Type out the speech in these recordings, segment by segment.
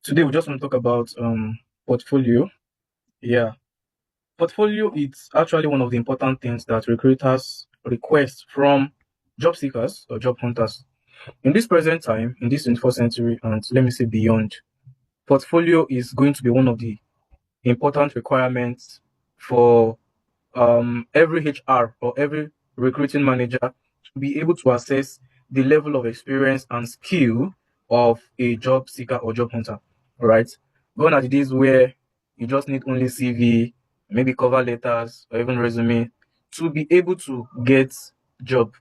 Today we just want to talk about portfolio. Yeah, portfolio is actually one of the important things that recruiters request from job seekers or job hunters. In this present time, in this 21st century, and let me say beyond, portfolio is going to be one of the important requirements for every HR or every recruiting manager to be able to assess the level of experience and skill of a job seeker or job hunter. All right. Gone are the days where you just need only CV, maybe cover letters, or even resume to be able to get job.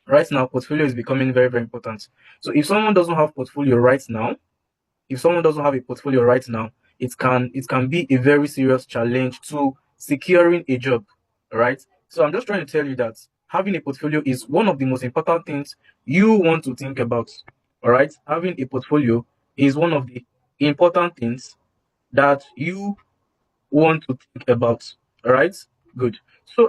Right now, portfolio is becoming very, very important. So if someone doesn't have portfolio right now, if someone doesn't have a portfolio right now, it can be a very serious challenge to securing a job, right? So I'm just trying to tell you that having a portfolio is one of the most important things you want to think about. All right, having a portfolio is one of the important things that you want to think about. All right, good. So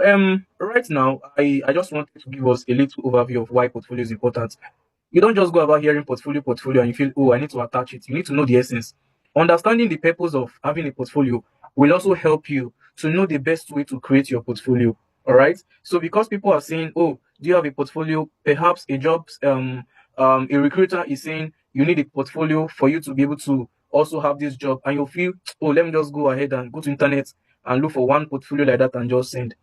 right now I just wanted to give us a little overview of why portfolio is important. You don't just go about hearing portfolio, and you feel, oh, I need to attach it. You need to know the essence. Understanding the purpose of having a portfolio will also help you to know the best way to create your portfolio. All right. So because people are saying, oh, do you have a portfolio? Perhaps a recruiter is saying you need a portfolio for you to be able to also have this job, and you feel, oh, let me just go ahead and go to internet and look for one portfolio like that and just send.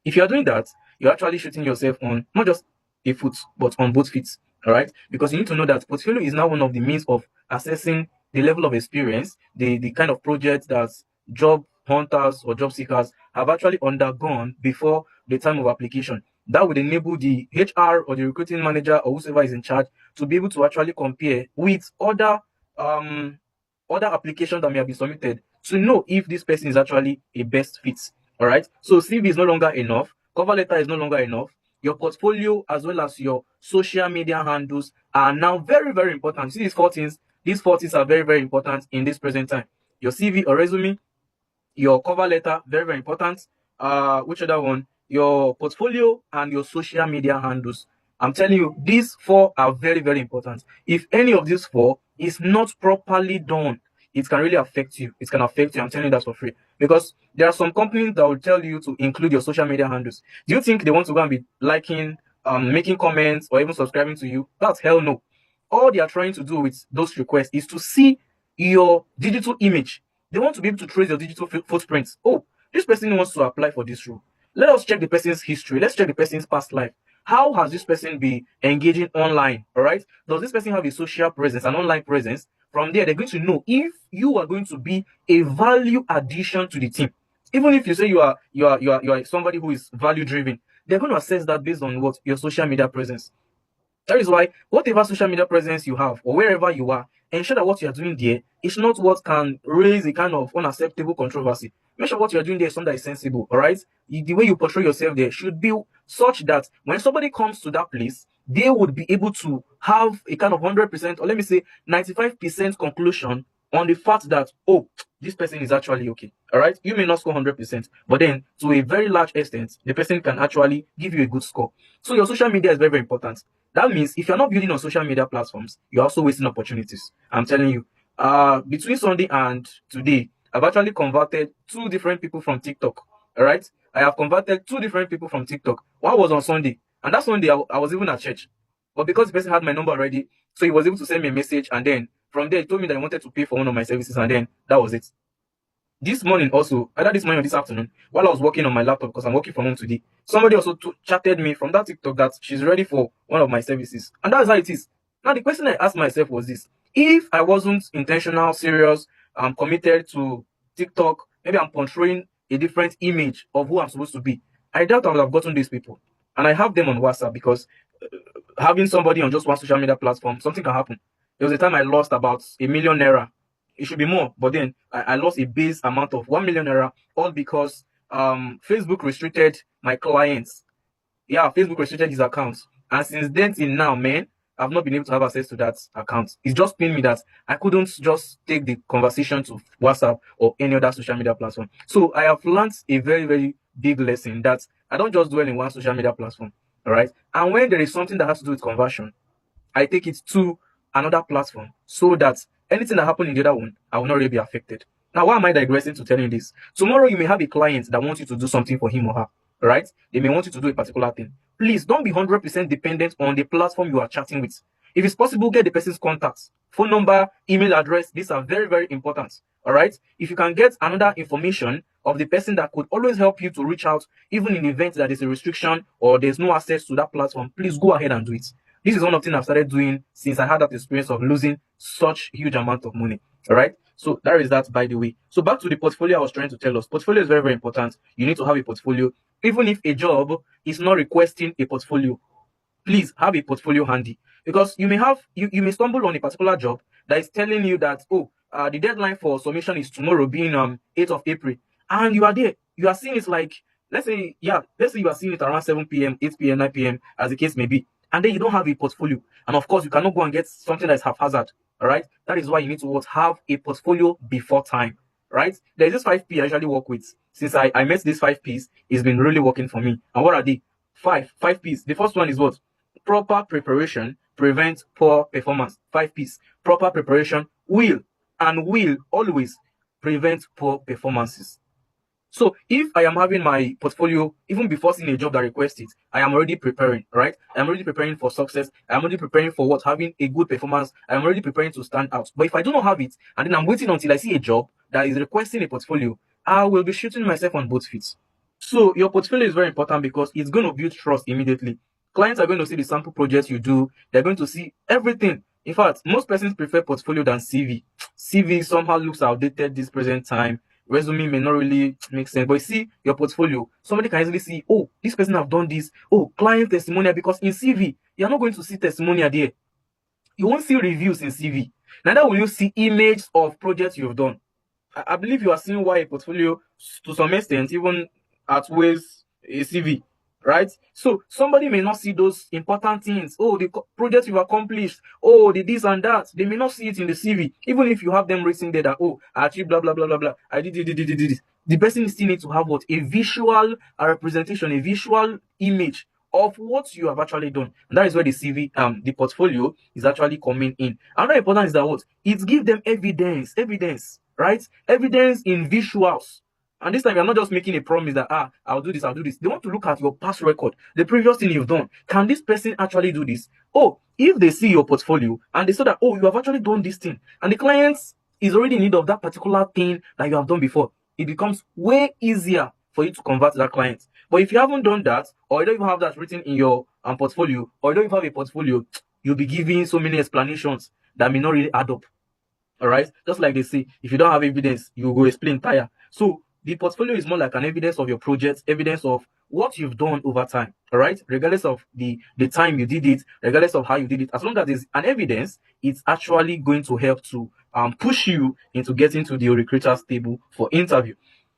If you are doing that, you're actually shooting yourself on not just a foot, but on both feet. All right. Because you need to know that portfolio is now one of the means of assessing the level of experience, the kind of project that job hunters or job seekers have actually undergone before the time of application. That would enable the HR or the recruiting manager or whoever is in charge to be able to actually compare with um other applications that may have been submitted to know if this person is actually a best fit. All right. So CV is no longer enough. Cover letter is no longer enough. Your portfolio as well as your social media handles are now very, very important. See these four things. These four things are very, very important in this present time. Your CV or resume, your cover letter, very, very important. Which other one? Your portfolio and your social media handles. I'm telling you, these four are very, very important. If any of these four is not properly done, it can really affect you. It can affect you. I'm telling you that for free. Because there are some companies that will tell you to include your social media handles. Do you think they want to go and be liking, making comments, or even subscribing to you? That's hell no. All they are trying to do with those requests is to see your digital image. They want to be able to trace your digital footprints. Oh, this person wants to apply for this role. Let us check the person's history. Let's check the person's past life. How has this person been engaging online? All right. Does this person have a social presence, an online presence? From there, they're going to know if you are going to be a value addition to the team. Even if you say you are somebody who is value driven, they're going to assess that based on what your social media presence. That is why whatever social media presence you have or wherever you are, ensure that what you are doing there is not what can raise a kind of unacceptable controversy. Make sure what you are doing there is something that is sensible, all right? The way you portray yourself there should be such that when somebody comes to that place, they would be able to have a kind of 100%, or let me say 95% conclusion on the fact that, oh, this person is actually okay. All right. You may not score 100%, but then to a very large extent, the person can actually give you a good score. So your social media is very, very important. That means if you're not building on social media platforms, you're also wasting opportunities. I'm telling you. Between Sunday and today, I've actually converted two different people from TikTok. All right. I have converted two different people from TikTok. One was on Sunday, and that Sunday I was even at church. But because the person had my number already, so he was able to send me a message, and then from there he told me that he wanted to pay for one of my services, and then that was it. This morning also, either this morning or this afternoon, while I was working on my laptop because I'm working from home today, somebody also chatted me from that TikTok that she's ready for one of my services. And that's how it is. Now, the question I asked myself was this: if I wasn't intentional, serious, I'm committed to TikTok, maybe I'm portraying a different image of who I'm supposed to be, I doubt I would have gotten these people. And I have them on WhatsApp because having somebody on just one social media platform, something can happen. There was a time I lost about a 1 million naira. It should be more, but then I lost a base amount of 1 million naira, all because Facebook restricted my clients. Yeah, Facebook restricted his accounts. And since then till now, man, I've not been able to have access to that account. It's just pained me that I couldn't just take the conversation to WhatsApp or any other social media platform. So I have learned a very, very big lesson that I don't just dwell in one social media platform. All right. And when there is something that has to do with conversion, I take it to another platform so that Anything that happened in the other one, I will not really be affected. Now, why am I digressing to telling you this? Tomorrow, you may have a client that wants you to do something for him or her, right? They may want you to do a particular thing. Please don't be 100% dependent on the platform you are chatting with. If it's possible, get the person's contacts, phone number, email address. These are very, very important. All right. If you can get another information of the person that could always help you to reach out, even in the event that there's a restriction or there's no access to that platform, please go ahead and do it. This is one of the things I've started doing since I had that experience of losing such huge amount of money. All right. So that is that, by the way. So back to the portfolio I was trying to tell us. Portfolio is very, very important. You need to have a portfolio. Even if a job is not requesting a portfolio, please have a portfolio handy, because you may stumble on a particular job that is telling you that, oh, the deadline for submission is tomorrow, being 8th of April, and you are there. You are seeing it like, let's say you are seeing it around 7 p.m., 8 p.m., 9 p.m., as the case may be, and then you don't have a portfolio. And of course, you cannot go and get something that is haphazard. All right. That is why you need to have a portfolio before time. Right. There's this 5P I usually work with. Since I met this 5Ps, it's been really working for me. And what are they? Five P's. The first one is what? Proper preparation prevents poor performance. 5 P's. Proper preparation will always prevent poor performances. So if I am having my portfolio, even before seeing a job that requests it, I am already preparing, right? I'm already preparing for success. I'm already preparing for what? Having a good performance. I'm already preparing to stand out. But if I do not have it, and then I'm waiting until I see a job that is requesting a portfolio, I will be shooting myself on both feet. So your portfolio is very important because it's going to build trust immediately. Clients are going to see the sample projects you do. They're going to see everything. In fact, most persons prefer portfolio than CV. CV somehow looks outdated this present time. Resume may not really make sense. But you see your portfolio, somebody can easily see, oh, this person have done this. Oh, client testimonial, because in CV, you're not going to see testimonial there. You won't see reviews in CV. Neither will you see images of projects you've done. I believe you are seeing why a portfolio, to some extent, even outweighs a CV, right? So somebody may not see those important things. Oh, the project you've accomplished. Oh, the this and that. They may not see it in the CV, even if you have them written there that, oh, I achieved blah blah blah blah blah. I did this. The person still needs to have what? A visual representation, a visual image of what you have actually done. And that is where the CV, the portfolio is actually coming in. Another important is that what? It gives them evidence, right? Evidence in visuals. And this time you're not just making a promise that, I'll do this. They want to look at your past record, the previous thing you've done. Can this person actually do this? Oh, if they see your portfolio and they saw that, oh, you have actually done this thing, and the client is already in need of that particular thing that you have done before, it becomes way easier for you to convert that client. But if you haven't done that, or you don't even have that written in your portfolio, or you don't even have a portfolio, you'll be giving so many explanations that may not really add up. All right. Just like they say, if you don't have evidence, you will explain tire. So the portfolio is more like an evidence of your project, evidence of what you've done over time. All right. Regardless of the time you did it, regardless of how you did it, as long as there's an evidence, it's actually going to help to push you into getting to the recruiter's table for interview.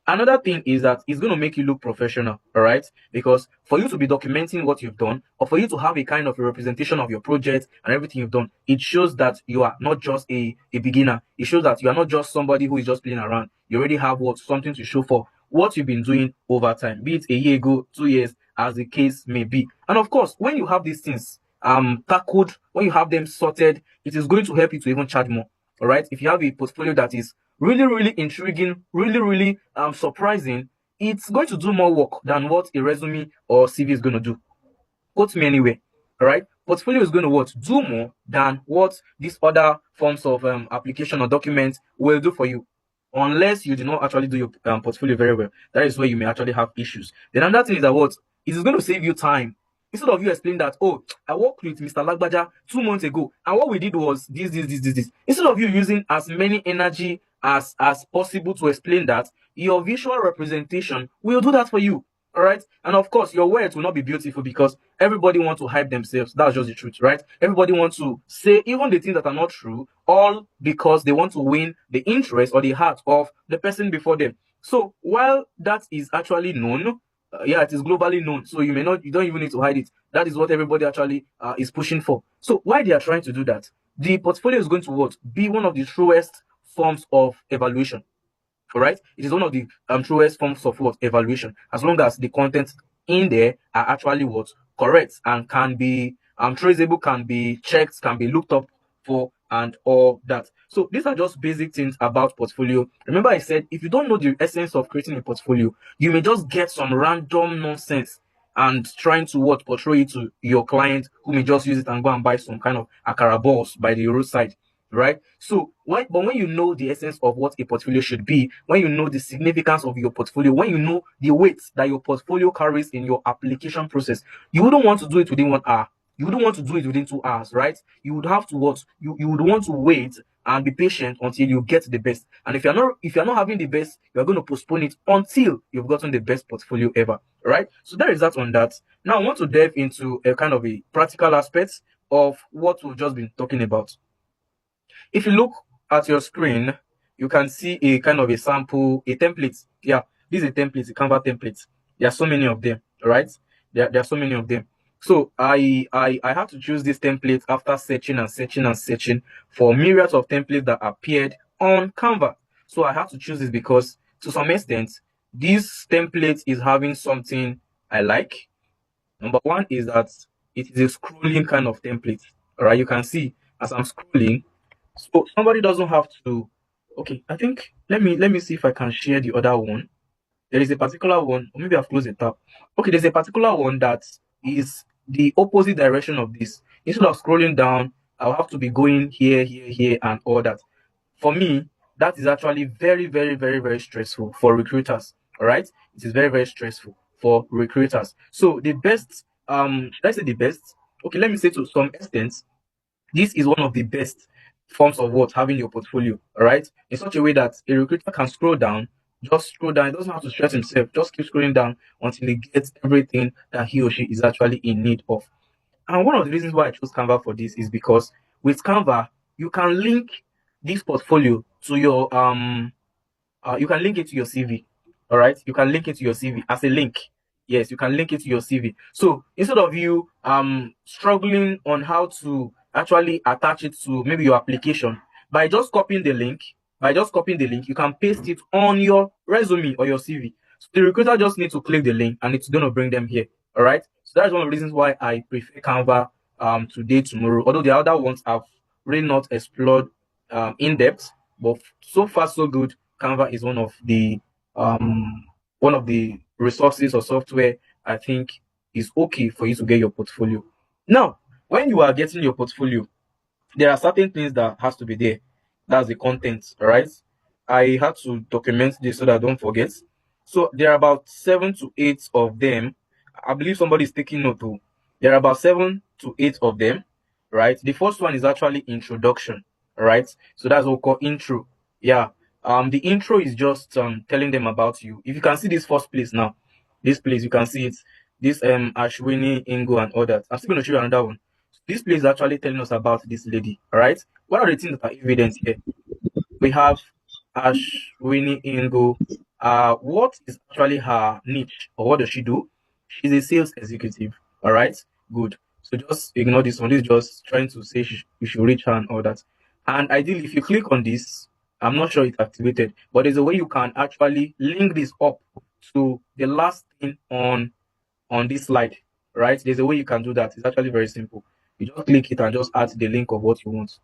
Another thing is that it's going to make you look professional, all right? Because for you to be documenting what you've done, or for you to have a kind of a representation of your project and everything you've done, it shows that you are not just a beginner. It shows that you are not just somebody who is just playing around. You already have something to show for what you've been doing over time, be it a year ago, 2 years, as the case may be. And of course, when you have these things tackled, when you have them sorted, it is going to help you to even charge more. All right. If you have a portfolio that is really, really intriguing, really, really surprising, it's going to do more work than what a resume or CV is going to do. Quote me anywhere. All right. Portfolio is going to what? Do more than what these other forms of application or documents will do for you. Unless you do not actually do your portfolio very well. That is where you may actually have issues. Then another thing is that what? It is going to save you time. Instead of you explaining that, oh, I worked with Mr. Lagbaja 2 months ago, and what we did was this. Instead of you using as many energy as possible to explain that, your visual representation will do that for you. All right. And of course, your words will not be beautiful because everybody wants to hype themselves. That's just the truth, right? Everybody wants to say even the things that are not true, all because they want to win the interest or the heart of the person before them. So while that is actually known, it is globally known. So you don't even need to hide it. That is what everybody actually is pushing for. So why they are trying to do that, the portfolio is going to what? Be one of the truest forms of evaluation. All right. It is one of the truest forms of what? Evaluation. As long as the content in there are actually what? Correct and can be traceable, can be checked, can be looked up for and all that. So these are just basic things about portfolio. Remember, I said if you don't know the essence of creating a portfolio, you may just get some random nonsense and trying to what portray it to your client who may just use it and go and buy some kind of akara balls by the roadside, right? So when you know the essence of what a portfolio should be, when you know the significance of your portfolio, when you know the weight that your portfolio carries in your application process, you wouldn't want to do it within 1 hour. You wouldn't want to do it within 2 hours, right? You would have to what you would want to wait and be patient until you get the best. And if you're not having the best, you're going to postpone it until you've gotten the best portfolio ever, right? So there is that on that. Now I want to delve into a kind of a practical aspect of what we've just been talking about. If you look at your screen, you can see a kind of a sample, a template. Yeah, this is a template, a Canva template. There are so many of them, right? There are so many of them. So I had to choose this template after searching and searching and searching for myriads of templates that appeared on Canva. So I had to choose this because to some extent, this template is having something I like. Number one is that it is a scrolling kind of template. All right, you can see as I'm scrolling, so somebody doesn't have to. Okay, I think let me see if I can share the other one. There is a particular one, or maybe I've closed the tab. Okay, there's a particular one that is the opposite direction of this. Instead of scrolling down, I'll have to be going here, here, here, and all that. For me, that is actually very, very, very, very stressful for recruiters. All right, it is very, very stressful for recruiters. So the best, should I say the best? Okay, let me say to some extent, this is one of the best forms of what having your portfolio, all right, in such a way that a recruiter can scroll down, just scroll down. He doesn't have to stress himself, just keep scrolling down until he gets everything that he or she is actually in need of. And one of the reasons why I chose Canva for this is because with Canva, you can link this portfolio to your you can link it to your CV. All right, you can link it to your CV as a link. Yes, you can link it to your CV. So instead of you struggling on how to actually attach it to maybe your application, by just copying the link, you can paste it on your resume or your CV. So the recruiter just needs to click the link and it's going to bring them here. All right. So that's one of the reasons why I prefer Canva today, tomorrow. Although the other ones I've really not explored in depth, but so far so good. Canva is one of the resources or software I think is okay for you to get your portfolio. Now, when you are getting your portfolio, there are certain things that has to be there. That's the content, right? I had to document this so that I don't forget. So there are about 7 to 8 of them. I believe somebody is taking note too. There are about 7 to 8 of them, right? The first one is actually introduction, right? So that's what we call intro. Yeah. The intro is just telling them about you. If you can see this first place now, this place you can see it. This Ashwini, Ingo, and all that. I'm still going to show you another one. This place is actually telling us about this lady, all right? What are the things that are evident here? We have Ashwini Ingo. What is actually her niche or what does she do? She's a sales executive, all right? Good. So just ignore this one. This is just trying to say you should reach her and all that. And ideally, if you click on this, I'm not sure it's activated, but there's a way you can actually link this up to the last thing on this slide, right? There's a way you can do that. It's actually very simple. You just click it and just add the link of what you want.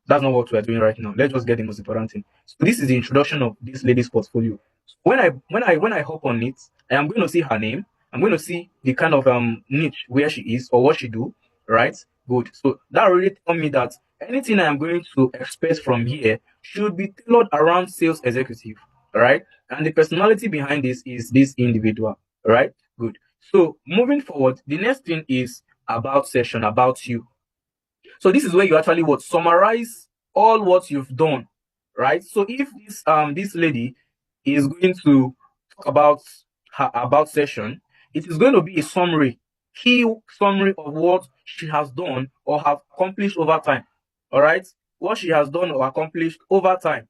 That's not what we're doing right now. Let's just get the most important thing. So this is the introduction of this lady's portfolio. So when I hop on it, I am going to see her name. I'm going to see the kind of niche where she is or what she do. Right? Good. So that already tell me that anything I am going to expect from here should be tailored around sales executive. All right. And the personality behind this is this individual. All right. Good. So moving forward, the next thing is about session, about you. So this is where you actually what summarize all what you've done, right? So if this lady is going to talk about her about session, it is going to be a summary, key summary of what she has done or have accomplished over time. All right, what she has done or accomplished over time.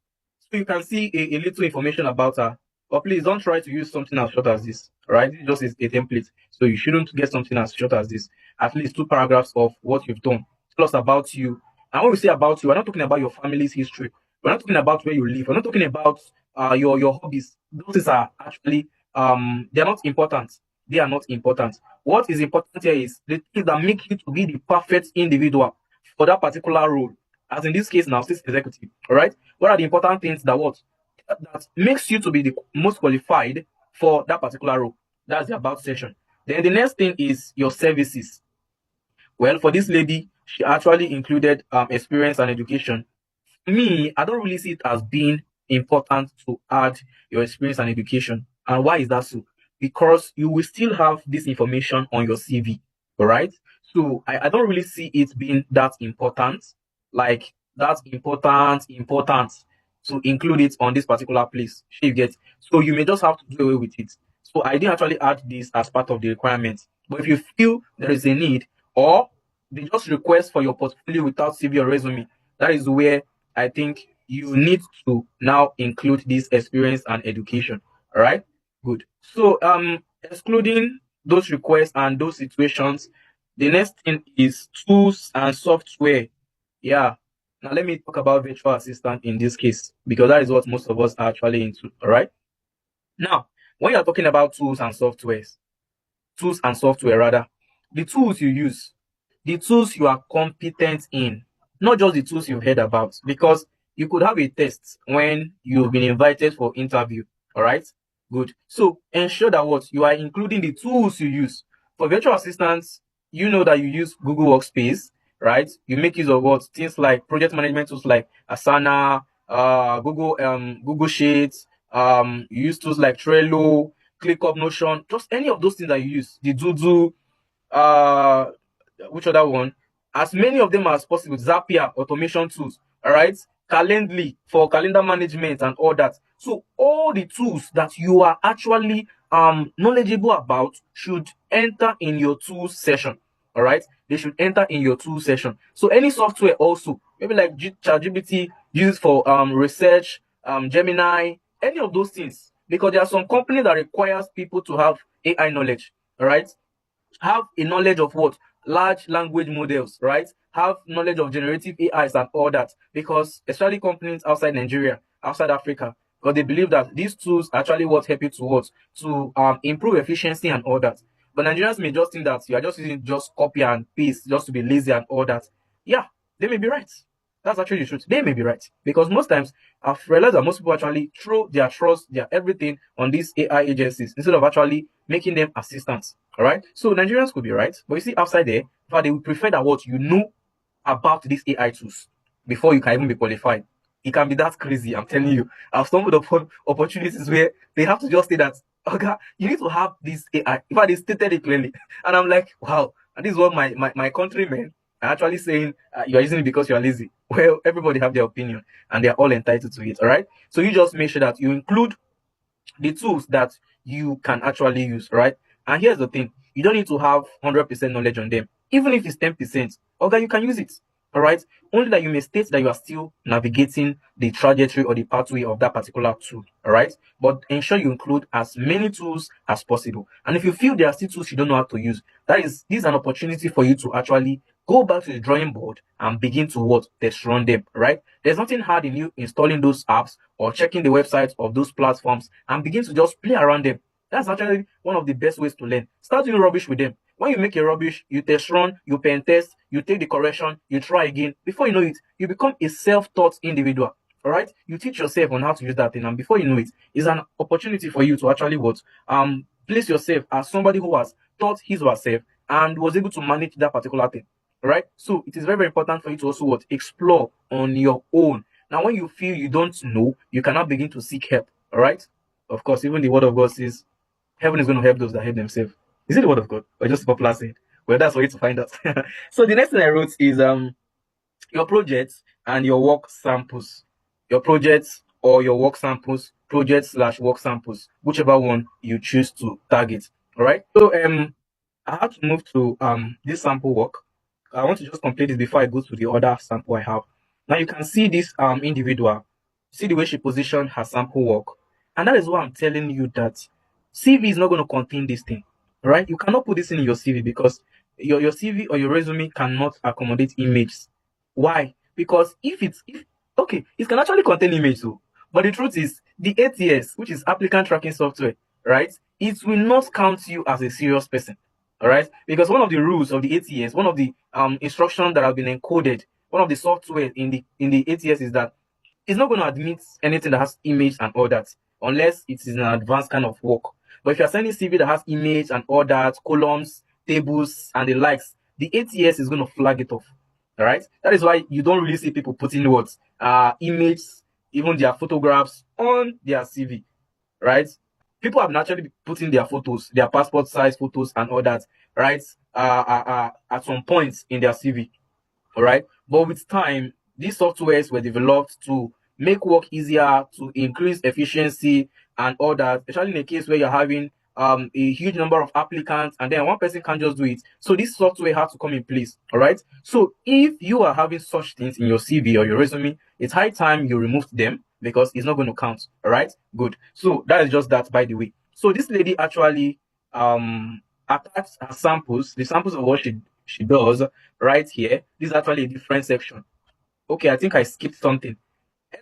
So you can see a little information about her. But please don't try to use something as short as this. All right, this just is a template. So you shouldn't get something as short as this. At least 2 paragraphs of what you've done. Tell us about you. And when we say about you, we're not talking about your family's history. We're not talking about where you live. We're not talking about your hobbies. Those things are actually they're not important. They are not important. What is important here is the things that make you to be the perfect individual for that particular role. as in this case now, sales executive. All right. What are the important things that makes you to be the most qualified for that particular role? That's the about section. Then the next thing is your services. Well, for this lady, she actually included experience and education. Me, I don't really see it as being important to add your experience and education. And why is that so? Because you will still have this information on your CV, all right? So I don't really see it being that important, like that important to include it on this particular place. You get, so you may just have to do away with it. So I didn't actually add this as part of the requirement. But if you feel there is a need, or they just request for your portfolio without CV or resume, that is where I think you need to now include this experience and education. All right, good. So excluding those requests and those situations, the next thing is tools and software. Yeah. Now let me talk about virtual assistant in this case, because that is what most of us are actually into. All right. Now, when you're talking about tools and software rather, the tools you use, the tools you are competent in, not just the tools you've heard about, because you could have a test when you've been invited for interview. All right, good. So ensure that what you are including the tools you use. For virtual assistants, you know that you use Google Workspace, right? You make use of what things like project management tools like Asana, Google Sheets, you use tools like Trello, ClickUp, Notion, just any of those things that you use. The Doodle, uh, which other one? As many of them as possible. Zapier, automation tools. All right. Calendly for calendar management and all that. So all the tools that you are actually knowledgeable about should enter in your tools session. All right. They should enter in your tools session. So any software also, maybe like ChatGPT, used for research, Gemini, any of those things. Because there are some companies that requires people to have AI knowledge. All right, have a knowledge of what large language models, right? Have knowledge of generative AIs and all that, because especially companies outside Nigeria, outside Africa, because they believe that these tools actually what help you to what to improve efficiency and all that. But Nigerians may just think that you are just using just copy and paste just to be lazy and all that. Yeah, they may be right. That's actually the truth. They may be right, because most times I've realized that most people actually throw their trust, their everything on these AI agencies instead of actually making them assistants. All right. So Nigerians could be right, but you see outside there, in fact, they would prefer that what you know about these AI tools before you can even be qualified. It can be that crazy. I'm telling you. I've stumbled upon opportunities where they have to just say that, okay, you need to have this AI. In fact, they stated it clearly. And I'm like, wow. And this is what my countrymen are actually saying, you are using it because you are lazy. Well, everybody have their opinion and they are all entitled to it. All right. So you just make sure that you include the tools that you can actually use, right? And here's the thing, you don't need to have 100% knowledge on them. Even if it's 10%, okay, you can use it, all right? Only that you may state that you are still navigating the trajectory or the pathway of that particular tool, all right? But ensure you include as many tools as possible. And if you feel there are still tools you don't know how to use, this is an opportunity for you to actually go back to the drawing board and begin to what test run them, right? There's nothing hard in you installing those apps or checking the websites of those platforms and begin to just play around them. That's actually one of the best ways to learn. Start doing rubbish with them. When you make a rubbish, you test run, you pen test, you take the correction, you try again. Before you know it, you become a self-taught individual. All right, you teach yourself on how to use that thing, and before you know it, it's an opportunity for you to actually what place yourself as somebody who has taught his or herself and was able to manage that particular thing. All right, so it is very, very important for you to also what explore on your own. Now, when you feel you don't know, you cannot begin to seek help. All right, of course, even the word of God says heaven is going to help those that help themselves. Is it the word of God or just a popular saying? Well, that's for you to find out. So the next thing I wrote is your projects and your work samples. Your projects or your work samples, project/work samples, whichever one you choose to target. All right. So I have to move to this sample work. I want to just complete this before I go to the other sample I have. Now you can see this individual, see the way she positioned her sample work, and that is why I'm telling you that CV is not going to contain this thing, right? You cannot put this in your CV because your CV or your resume cannot accommodate images. Why? Because if okay, it can actually contain image too, but the truth is the ATS, which is applicant tracking software, right? It will not count you as a serious person. All right, because one of the rules of the ATS, one of the instructions that have been encoded one of the software in the ATS is that it's not going to admit anything that has image and all that unless it is an advanced kind of work. But if you're sending CV that has image and all that, columns, tables, and the likes, the ATS is going to flag it off. All right. That is why you don't really see people putting what images, even their photographs on their CV, right? People have naturally been putting their photos, their passport size photos, and all that, right? At some points in their CV. All right. But with time, these softwares were developed to make work easier, to increase efficiency and all that, especially in a case where you're having a huge number of applicants and then one person can't just do it. So this software has to come in place. All right. So if you are having such things in your CV or your resume, it's high time you remove them because it's not going to count. All right. Good. So that is just that, by the way. So this lady actually attached her samples, the samples of what she does right here. This is actually a different section. Okay, I think I skipped something.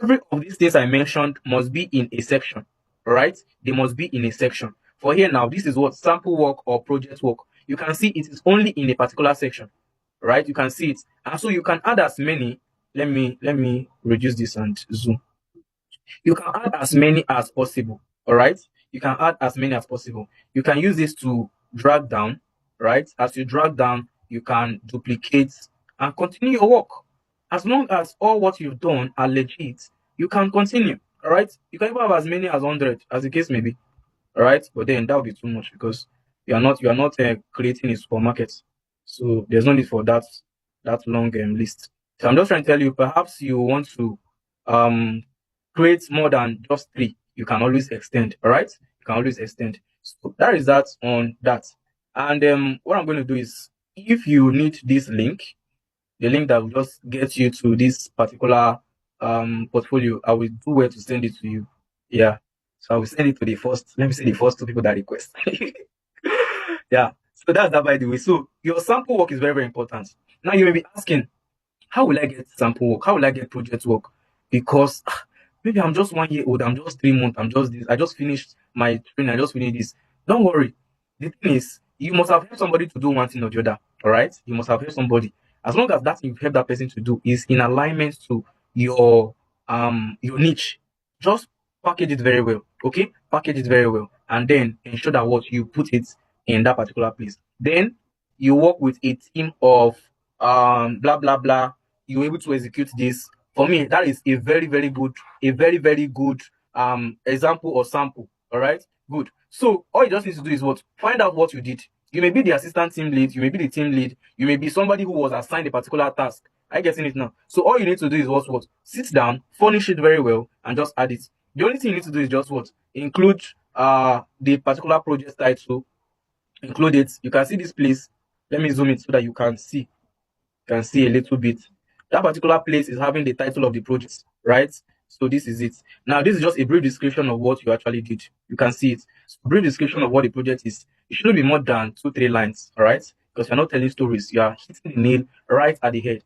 Every of these things I mentioned must be in a section, right? They must be in a section. For here now, this is what sample work or project work. You can see it is only in a particular section, right? You can see it. And so you can add as many. Let me reduce this and zoom. You can add as many as possible. All right. You can add as many as possible. You can use this to drag down, right? As you drag down, you can duplicate and continue your work. As long as all what you've done are legit, you can continue. All right. You can even have as many as 100, as the case may be. All right. But then that would be too much because you are not creating a supermarket. So there's no need for that long list. So I'm just trying to tell you, perhaps you want to um create more than just three. You can always extend. All right. You can always extend. So that is that on that. And what I'm going to do is, if you need this link, the link that will just get you to this particular portfolio, I will do where to send it to you. Yeah. So I will send it to the first, let me say the first two people that request. Yeah. So that's that, by the way. So your sample work is very, very important. Now you may be asking, how will I get sample work? How will I get project work? Because maybe I'm just 1 year old, I'm just 3 months, I'm just this, I just finished my training, I just finished this. Don't worry. The thing is, you must have helped somebody to do one thing or the other. All right. You must have helped somebody. As long as that you've helped that person to do is in alignment to your niche, just package it very well. Okay, package it very well, and then ensure that what you put it in that particular place. Then you work with a team of blah blah blah. You're able to execute this. For me, that is a very very good example or sample. All right, good. So all you just need to do is what, find out what you did. You may be the assistant team lead, you may be the team lead, you may be somebody who was assigned a particular task. I getting it now. So all you need to do is what sit down, furnish it very well, and just add it. The only thing you need to do is just what, include the particular project title, include it. You can see this place. Let me zoom it so that you can see a little bit. That particular place is having the title of the project, right? So this is it. Now, this is just a brief description of what you actually did. You can see it. So, brief description of what the project is. It shouldn't be more than 2-3 lines, all right? Because you're not telling stories. You are hitting the nail right at the head.